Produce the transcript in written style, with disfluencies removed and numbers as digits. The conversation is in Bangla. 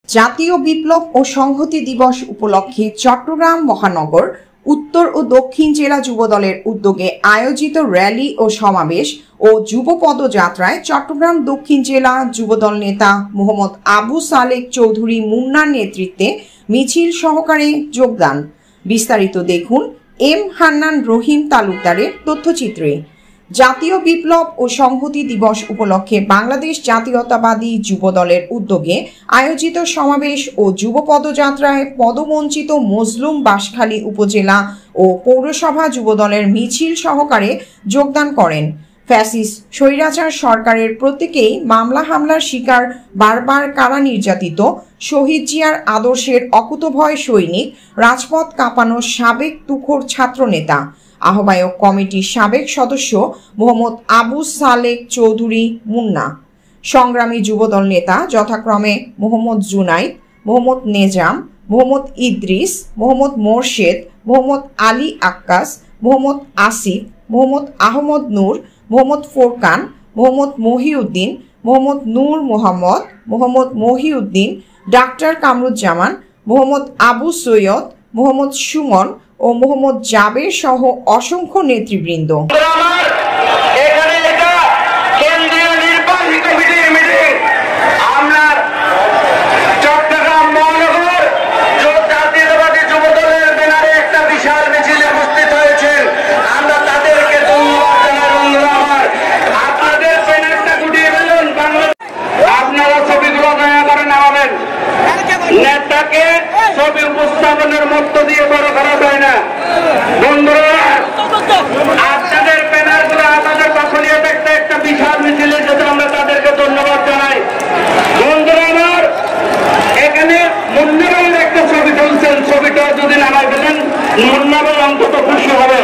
জাতীয় বিপ্লব ও সংহতি দিবস উপলক্ষে চট্টগ্রাম মহানগর উত্তর ও দক্ষিণ জেলা যুবদলের উদ্যোগে আয়োজিত র্যালি ও সমাবেশ ও যুব পদযাত্রায় চট্টগ্রাম দক্ষিণ জেলা যুবদল নেতা মোহাম্মদ আবু সালেক চৌধুরী মুন্নার নেতৃত্বে মিছিল সহকারে যোগদান। বিস্তারিত দেখুন এম হান্নান রহিম তালুকদারের তথ্যচিত্রে। জাতীয় বিপ্লব ও সংহতি দিবস উপলক্ষে বাংলাদেশ জাতীয়তাবাদী যুবদলের উদ্যোগে আয়োজিত সমাবেশ ও যুব পদযাত্রায় পদবঞ্চিত মজলুম বাঁশখালী উপজেলা ও পৌরসভা যুবদলের মিছিল সহকারে যোগদান করেন। ফ্যাসিস্ট স্বৈরাচার সরকারের প্রত্যেকেই মামলা হামলার শিকার, বারবার কারা নির্যাতিত, শহীদ জিয়ার আদর্শের অকুতভয় সৈনিক, রাজপথ কাঁপানো সাবেক তুখোর ছাত্রনেতা, আহ্বায়ক কমিটির সাবেক সদস্য মোহাম্মদ আবু সালেক চৌধুরী মুন্না, সংগ্রামী যুবদল নেতা যথাক্রমে মোহাম্মদ জুনাইদ, মোহাম্মদ নেজাম, মোহাম্মদ ইদ্রিস, মোহাম্মদ মোরশেদ, মোহাম্মদ আলী আক্কাস, মোহাম্মদ আসিফ, মোহাম্মদ আহমদ নূর, মোহাম্মদ ফোরকান, মোহাম্মদ মহিউদ্দিন, মোহাম্মদ নূর মোহাম্মদ, মোহাম্মদ মহিউদ্দিন, ডাক্তার কামরুজ্জামান, মোহাম্মদ আবু সৈয়দ, মোহাম্মদ সুমন ও মোহাম্মদ জাবের সহ অসংখ্য নেতৃবৃন্দ। নেতাকে ছবি উপস্থাপনের মধ্য দিয়ে বড় করা যায় না। বন্ধুরা, আপনাদের ব্যানারগুলো আপনাদের পক্ষে একটা বিশাল মিছিলে যেতে আমরা তাদেরকে ধন্যবাদ জানাই। বন্ধুরা আমার, এখানে মুন্নাবের একটা ছবি তুলছেন, ছবিটা যদি নামাই ফেলেন মুন্নাবের অন্তত খুশি হবে।